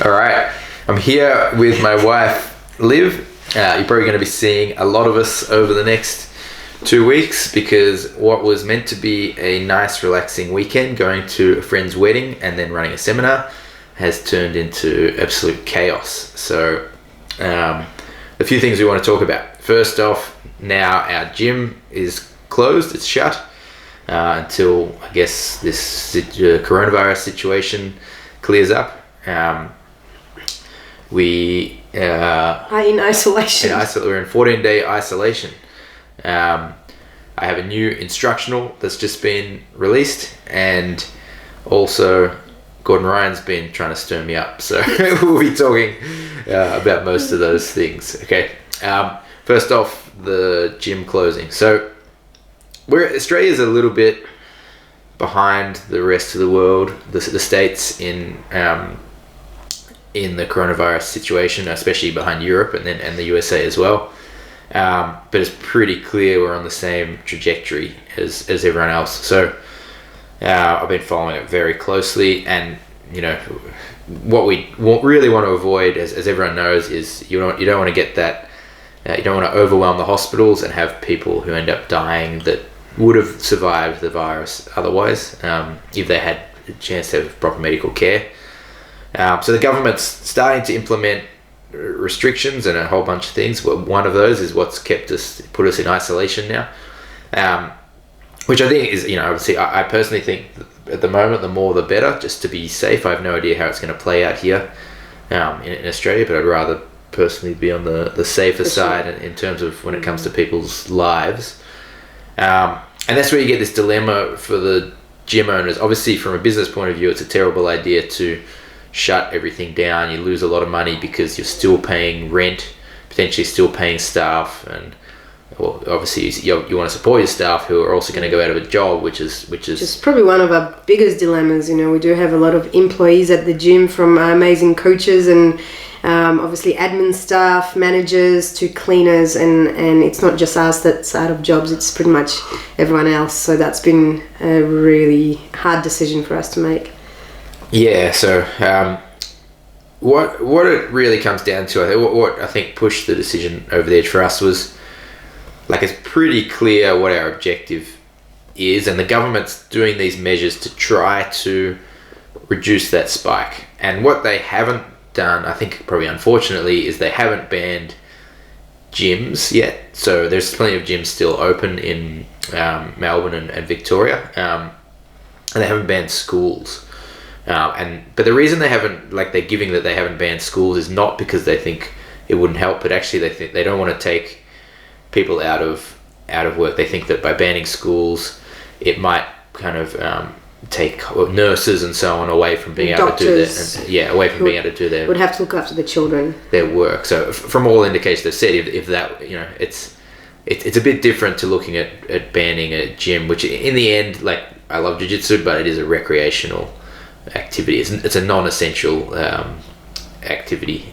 All right, I'm here with my wife, Liv. You're probably going to be seeing a lot of us over the next 2 weeks because what was meant to be a nice, relaxing weekend, going to a friend's wedding and then running a seminar, has turned into absolute chaos. So, a few things we want to talk about. First off, now our gym is closed, it's shut until I guess this coronavirus situation clears up. We are in isolation. We're in 14-day isolation. I have a new instructional that's just been released, and also Gordon Ryan's been trying to stir me up, so we'll be talking about most of those things. Okay, first off, the gym closing. So Australia's a little bit behind the rest of the world, the states in the coronavirus situation, especially behind Europe and the USA as well. But it's pretty clear we're on the same trajectory as everyone else. So I've been following it very closely, and what we really want to avoid, as everyone knows, is you don't want to get that. You don't want to overwhelm the hospitals and have people who end up dying that would have survived the virus otherwise, if they had a chance to have proper medical care. So the government's starting to implement restrictions and a whole bunch of things. One of those is what's put us in isolation now, which I think is, obviously I personally think at the moment the more the better, just to be safe. I have no idea how it's going to play out here in Australia, but I'd rather personally be on the safer side in terms of when it comes to people's lives. And that's where you get this dilemma for the gym owners. Obviously, from a business point of view, it's a terrible idea to shut everything down. You lose a lot of money because you're still paying rent, potentially still paying staff, and obviously you want to support your staff who are also going to go out of a job, which is probably one of our biggest dilemmas. We do have a lot of employees at the gym, from amazing coaches and obviously admin staff, managers to cleaners, and it's not just us that's out of jobs, it's pretty much everyone else. So that's been a really hard decision for us to make. Yeah, so what it really comes down to, what I think pushed the decision over the edge for us was, it's pretty clear what our objective is, and the government's doing these measures to try to reduce that spike. And what they haven't done, I think probably unfortunately, is they haven't banned gyms yet. So there's plenty of gyms still open in Melbourne and Victoria, and they haven't banned schools. But the reason they haven't, they haven't banned schools is not because they think it wouldn't help, but actually they think they don't want to take people out of work. They think that by banning schools, it might kind of take nurses and so on away from being able to do their, being able to do their, would have to look after the children, their work. So from all indications they've said, if that, it's a bit different to looking at banning a gym, which in the end, I love jiu-jitsu, but it is a recreational activity. It's a non-essential activity.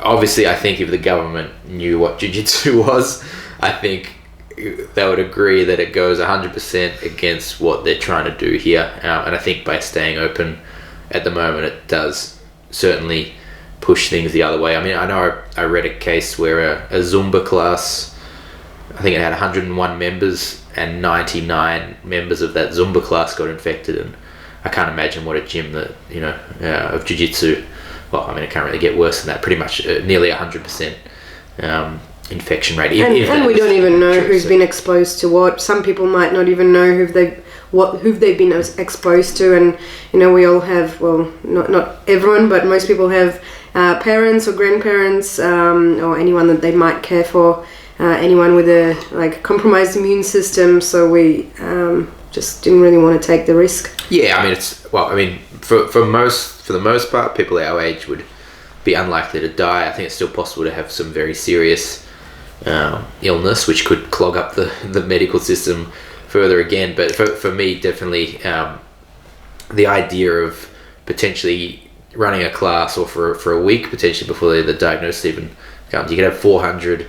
Obviously, I think if the government knew what jiu-jitsu was, I think they would agree that it goes 100% against what they're trying to do here. And I think by staying open at the moment, it does certainly push things the other way. I mean, I know I read a case where a Zumba class, I think it had 101 members, and 99 members of that Zumba class got infected. And I can't imagine what a gym that, of jiu-jitsu, it can't really get worse than that. Pretty much nearly 100% infection rate. And we don't even know who's been exposed to what. Some people might not even know who they've been exposed to. And, we all have, not everyone, but most people have parents or grandparents or anyone that they might care for. Anyone with a compromised immune system, so we just didn't really want to take the risk. Yeah, for the most part, people our age would be unlikely to die. I think it's still possible to have some very serious illness, which could clog up the medical system further again. But for me, definitely, the idea of potentially running a class or for a week potentially before the diagnosis even comes, you could have 400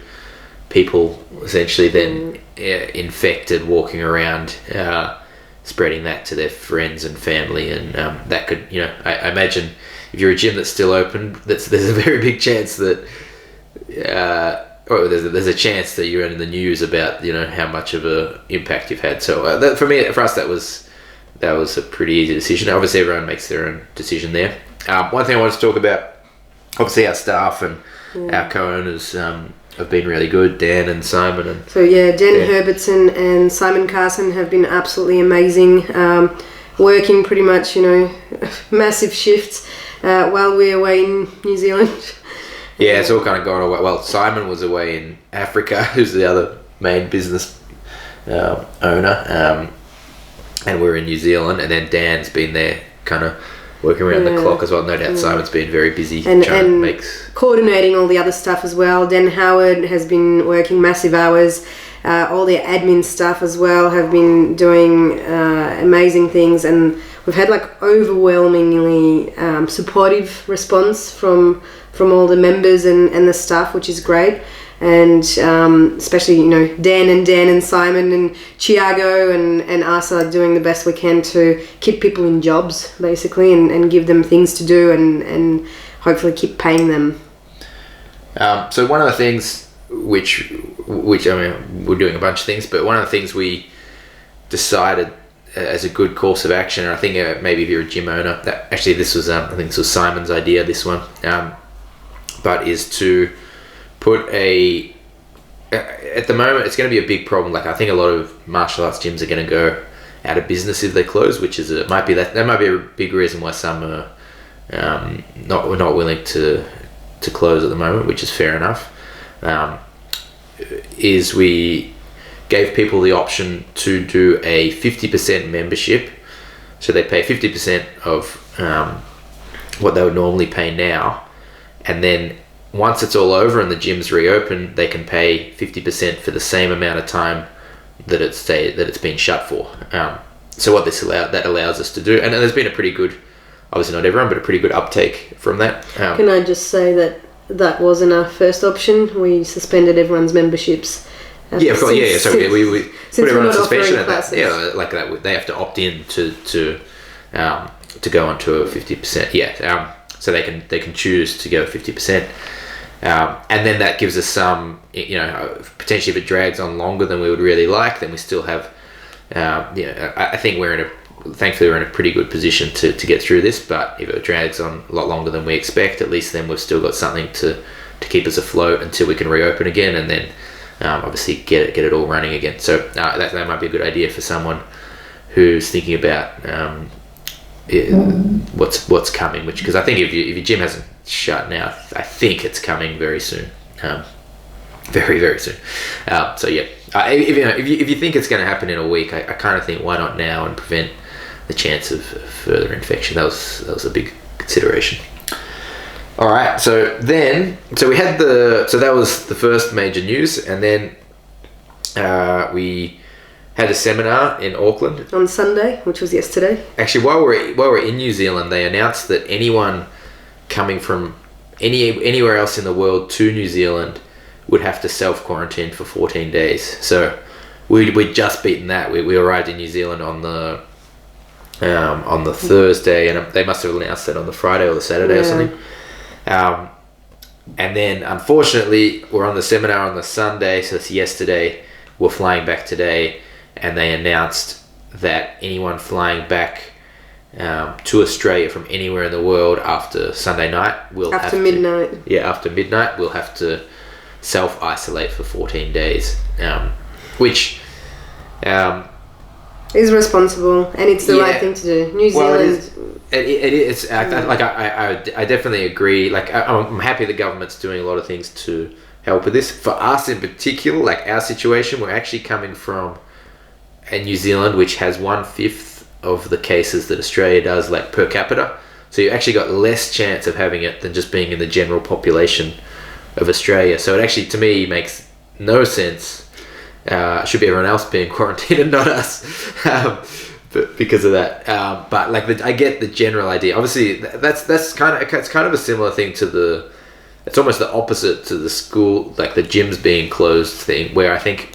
people essentially then infected walking around spreading that to their friends and family, and that could, I imagine if you're a gym that's still open, there's a very big chance that or there's a chance that you're in the news about how much of a impact you've had. So for us that was a pretty easy decision. Obviously everyone makes their own decision there. One thing I wanted to talk about, obviously our staff and our co-owners have been really good, Dan and Simon. And so Dan Herbertson and Simon Carson have been absolutely amazing, working pretty much massive shifts while we're away in New Zealand. Yeah, it's all kind of gone away. Well, Simon was away in Africa, who's the other main business owner, and we're in New Zealand, and then Dan's been there kind of working around the clock as well. No doubt Simon's been very busy and coordinating all the other stuff as well. Dan Howard has been working massive hours. All the admin staff as well have been doing amazing things, and we've had overwhelmingly supportive response from all the members and the staff, which is great. And especially Dan and Simon and Thiago and us are doing the best we can to keep people in jobs basically, and give them things to do, and hopefully keep paying them. So one of the things which we're doing a bunch of things, but one of the things we decided as a good course of action, and I think maybe if you're a gym owner, that actually this was I think this was Simon's idea, this one, but is to put at the moment it's going to be a big problem. I think a lot of martial arts gyms are going to go out of business if they close, which is that might be a big reason why some are not willing to close at the moment, which is fair enough. Is we gave people the option to do a 50% membership, so they pay 50% of what they would normally pay now, and then once it's all over and the gyms reopen, they can pay 50% for the same amount of time that it's been shut for. So what that allows us to do, and there's been a pretty good, obviously not everyone, but a pretty good uptake from that. Can I just say that wasn't our first option? We suspended everyone's memberships. Yeah, of course. Yeah. So we put everyone on suspension at that. Yeah, like that. They have to opt in to go onto a 50%. Yeah. So they can choose to go 50%. And then that gives us some, potentially if it drags on longer than we would really like, then we still have, I think thankfully we're in a pretty good position to get through this. But if it drags on a lot longer than we expect, at least then we've still got something to keep us afloat until we can reopen again, and then obviously get it all running again. So that might be a good idea for someone who's thinking about what's coming, because I think if your gym hasn't shut now, I think it's coming very soon, very, very soon. So yeah, if you think it's going to happen in a week, I kind of think why not now and prevent the chance of further infection. That was a big consideration. All right, so we had that was the first major news, and then we had a seminar in Auckland on Sunday, which was yesterday. Actually, while we're in New Zealand, they announced that anyone coming from anywhere else in the world to New Zealand would have to self-quarantine for 14 days. So we'd just beaten that. We arrived in New Zealand on the Thursday, and they must have announced that on the Friday or the Saturday or something. And then unfortunately we're on the seminar on the Sunday, so it's yesterday. We're flying back today, and they announced that anyone flying back to Australia from anywhere in the world after Sunday night after midnight we'll have to self-isolate for 14 days, which is responsible, and it's the right thing to do. New Zealand. It is. I definitely agree. I'm happy the government's doing a lot of things to help with this. For us in particular, our situation, we're actually coming from New Zealand, which has 1/5 of the cases that Australia does, per capita. So you actually got less chance of having it than just being in the general population of Australia. So it actually, to me, makes no sense. Should be everyone else being quarantined and not us, but because of that. But I get the general idea. Obviously, it's kind of a similar thing to it's almost the opposite to the school, the gyms being closed thing, where I think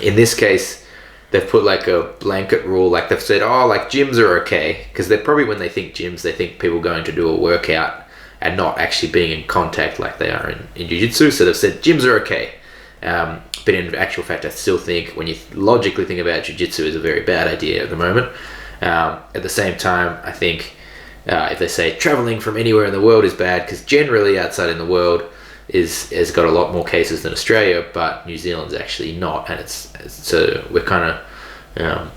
in this case they've put like a blanket rule, like they've said, oh, like gyms are okay, because they're probably, when they think gyms, they think people going to do a workout and not actually being in contact like they are in jiu-jitsu. So they've said gyms are okay. But in actual fact, I still think, when you logically think about jiu-jitsu, is a very bad idea at the moment. At the same time, I think if they say traveling from anywhere in the world is bad, because generally outside in the world has got a lot more cases than Australia, but New Zealand's actually not, and it's so we're kind of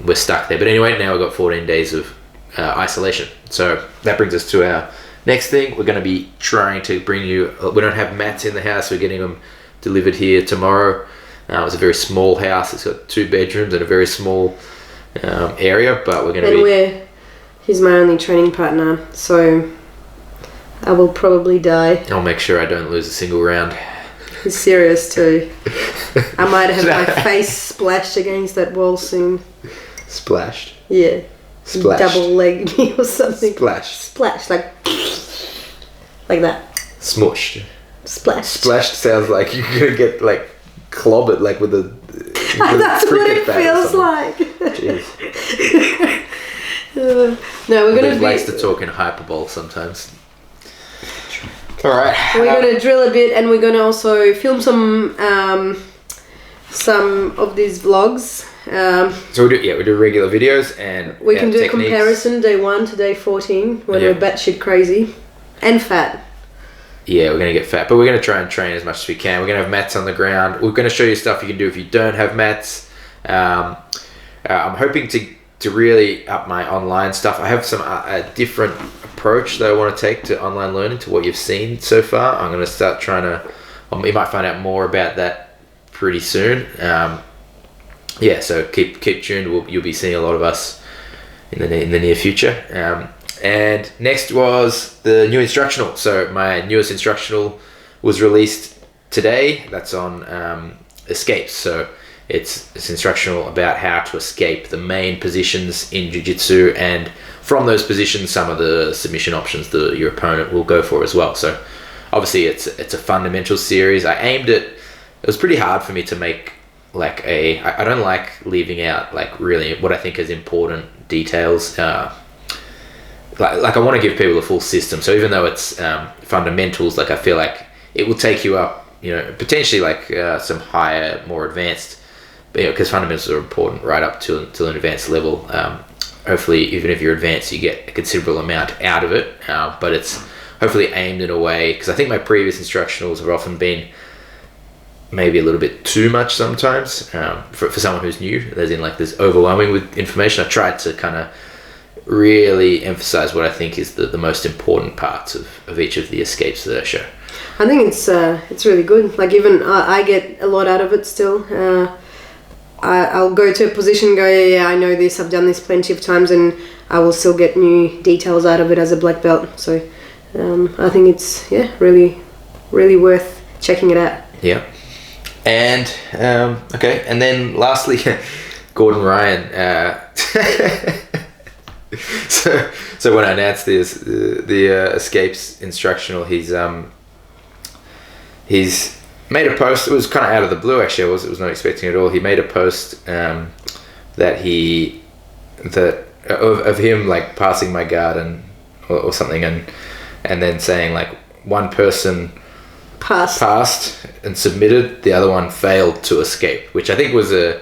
we're stuck there. But anyway, now we've got 14 days of isolation. So that brings us to our next thing. We're going to be trying to bring you. We don't have mats in the house. We're getting them delivered here tomorrow. It's a very small house. It's got 2 bedrooms and a very small area, but we're going to be... He's my only training partner, so I will probably die. I'll make sure I don't lose a single round. He's serious too. I might have my face splashed against that wall soon. Splashed? Yeah. Splashed. Double leg me or something. Splashed. Splashed, like that. Smushed. Splashed. Splashed sounds like you're going to get like clobbered, like with a... That's what it feels like. Jeez. No, we're going to likes to talk in hyperbole sometimes. All right. We're going to drill a bit, and we're going to also film some of these vlogs. So we do regular videos, and we can do techniques. a comparison day 1 to day 14 when we're batshit crazy and fat. Yeah, we're going to get fat, but we're going to try and train as much as we can. We're going to have mats on the ground. We're going to show you stuff you can do if you don't have mats. I'm hoping to really up my online stuff. I have some a different approach that I want to take to online learning to what you've seen so far. I'm going to start trying to... you might find out more about that pretty soon. So keep tuned. You'll be seeing a lot of us in the near future. And next was the new instructional. So my newest instructional was released today. That's on escapes. So it's instructional about how to escape the main positions in jiu-jitsu, and from those positions, some of the submission options that your opponent will go for as well. So obviously it's a fundamental series. I aimed it. It was pretty hard for me to make like I don't like leaving out like really what I think is important details. Like I want to give people a full system. So even though it's fundamentals, like I feel like it will take you up, potentially like some higher, more advanced, because fundamentals are important right up to an advanced level. Hopefully, even if you're advanced, you get a considerable amount out of it. But it's hopefully aimed in a way, because I think my previous instructionals have often been maybe a little bit too much sometimes for someone who's new. As in, like, there's overwhelming with information. I tried to kind of really emphasize what I think is the most important parts of each of the escapes that I show. I think it's really good. Like, even I get a lot out of it still. I'll go to a position and go, yeah, I know this, I've done this plenty of times, and I will still get new details out of it as a black belt. So I think it's really, really worth checking it out. Yeah. And okay, and then lastly, Gordon Ryan. So when I announced the escapes instructional, he's made a post. It was kind of out of the blue, actually. I was not expecting it at all. He made a post of him like passing my guard or something, and then saying like one person passed and submitted, the other one failed to escape, which I think was it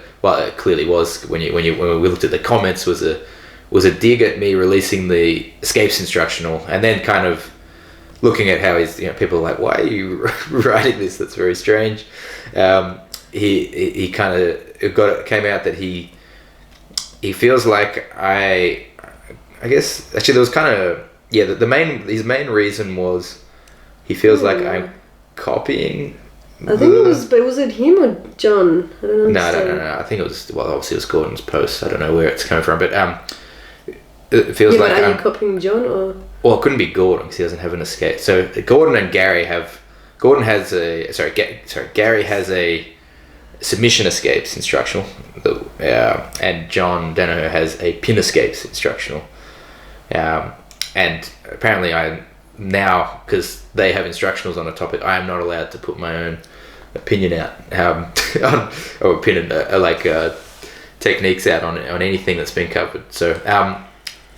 clearly was when we looked at the comments was a dig at me releasing the escapes instructional, and then kind of looking at how he's, people are like, why are you writing this? That's very strange. He kind of came out that he feels like I guess actually there was kind of his main reason was he feels like I'm copying. I think was it him or John? I don't know. No. I think it was, obviously it was Gordon's post. I don't know where it's coming from, but it feels like are you copying John or? Well, it couldn't be Gordon because he doesn't have an escape. So Gordon and Gary Gary has a submission escapes instructional, and John Danaher has a pin escapes instructional. And apparently I now, because they have instructionals on a topic, I am not allowed to put my own opinion out or opinion techniques out on anything that's been covered. So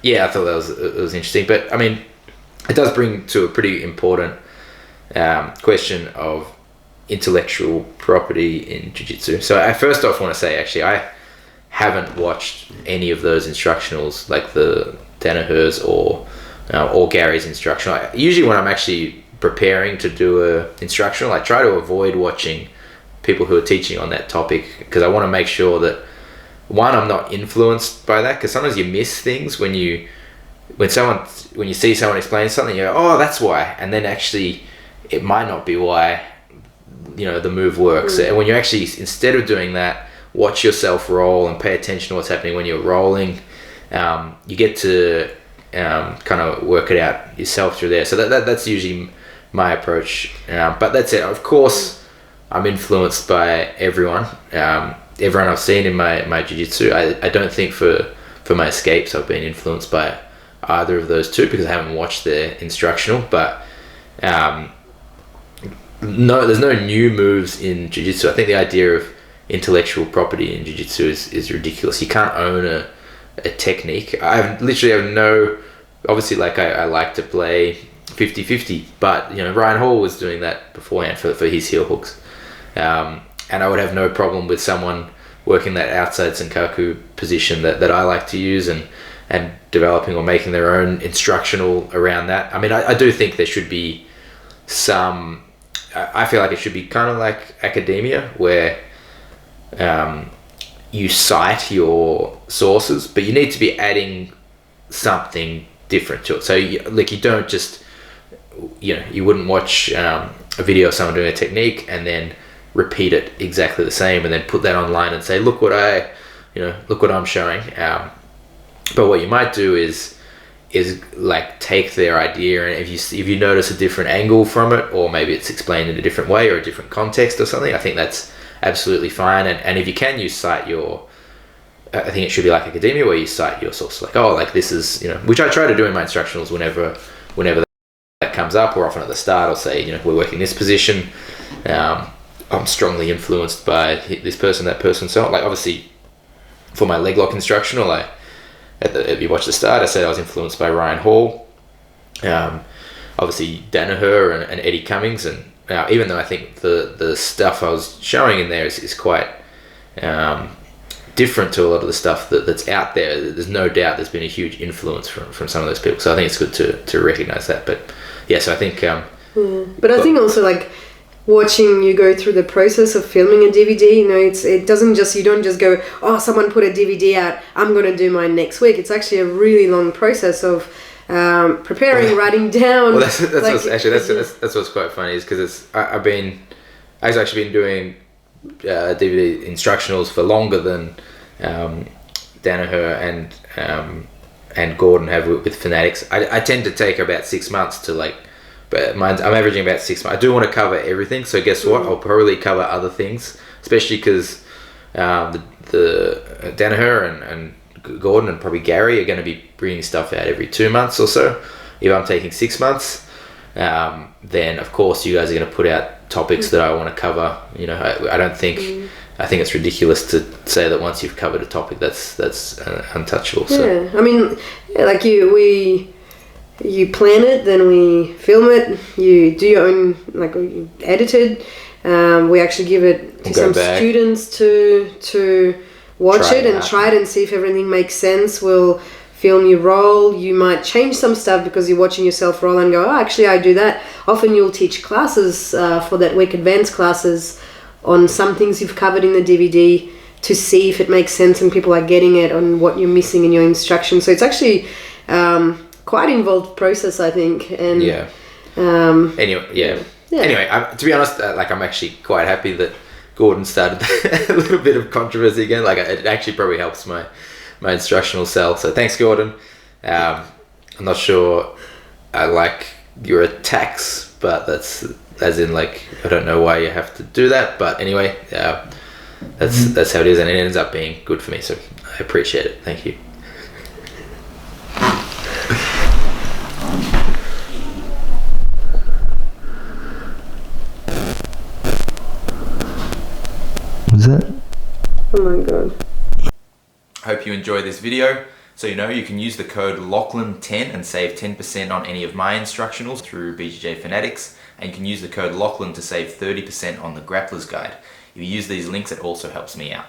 yeah, I thought it was interesting. But I mean, it does bring to a pretty important question of intellectual property in jiu-jitsu. So I first off want to say, actually, I haven't watched any of those instructionals, like the Danaher's or Gary's instructional. Usually when I'm actually preparing to do a instructional, I try to avoid watching people who are teaching on that topic, because I want to make sure that, one, I'm not influenced by that, because sometimes you miss things when you see someone explain something, you go, oh, that's why, and then actually it might not be why, the move works. And when you actually, instead of doing that, watch yourself roll and pay attention to what's happening when you're rolling, you get to kind of work it out yourself through there. So that's usually my approach. But that's it. Of course, I'm influenced by everyone. Everyone I've seen in my jiu-jitsu. I don't think for my escapes I've been influenced by either of those two, because I haven't watched their instructional. But no, there's no new moves in jiu-jitsu. I think the idea of intellectual property in jiu-jitsu is ridiculous. You can't own a technique. I literally have no, obviously, like I like to play 50-50, but Ryan Hall was doing that beforehand for his heel hooks, and I would have no problem with someone working that outside Senkaku position that I like to use, and developing or making their own instructional around that. I mean, I do think there should be some, I feel like it should be kind of like academia, where you cite your sources, but you need to be adding something different to it. So you don't just, you wouldn't watch a video of someone doing a technique and then repeat it exactly the same and then put that online and say, look what I'm showing. But what you might do is like take their idea, and if you notice a different angle from it, or maybe it's explained in a different way or a different context or something, I think that's absolutely fine. And if you can, you cite your, I think it should be like academia, where you cite your source, like, oh, like this is, which I try to do in my instructionals whenever that comes up, or often at the start I'll say, we're working this position, I'm strongly influenced by this person, that person, so on. Like, obviously for my leg lock instructional, if you watch the start, I said I was influenced by Ryan Hall, obviously Danaher and Eddie Cummings, and even though I think the stuff I was showing in there is quite different to a lot of the stuff that's out there, there's no doubt there's been a huge influence from some of those people. So I think it's good to recognize that. But yeah, so I think but I think also, like, watching you go through the process of filming a DVD, it doesn't just, you don't just go, oh, someone put a DVD out, I'm going to do mine next week. It's actually a really long process of preparing, writing down. Well, that's what's quite funny, is because I've actually been doing DVD instructionals for longer than Danaher and Gordon have with Fanatics. I tend to take about 6 months to, like, but I'm averaging about 6 months. I do want to cover everything, so guess what? I'll probably cover other things, especially because the Danaher and Gordon and probably Gary are going to be bringing stuff out every 2 months or so. If I'm taking 6 months, then of course you guys are going to put out topics that I want to cover. I don't think, I think it's ridiculous to say that once you've covered a topic, that's untouchable. So. Yeah, I mean, like you plan it, then we film it, you do your own, like, you edit it, we actually give it to some students to watch it and try it and see if everything makes sense. We'll film you roll. You might change some stuff because you're watching yourself roll and go, oh, actually I do that. Often you'll teach classes for that week, advanced classes, on some things you've covered in the DVD to see if it makes sense and people are getting it on what you're missing in your instruction. So it's actually quite involved process, I think. And Anyway, to be honest, I'm actually quite happy that Gordon started a little bit of controversy again. Like, it actually probably helps my instructional sell. So thanks, Gordon. I'm not sure I like your attacks, but that's as in, like, I don't know why you have to do that. But anyway, that's how it is, and it ends up being good for me. So I appreciate it. Thank you. Oh my god. I hope you enjoy this video. So you can use the code Lachlan10 and save 10% on any of my instructionals through BJJ Fanatics, and you can use the code Lachlan to save 30% on the Grappler's Guide. If you use these links, it also helps me out.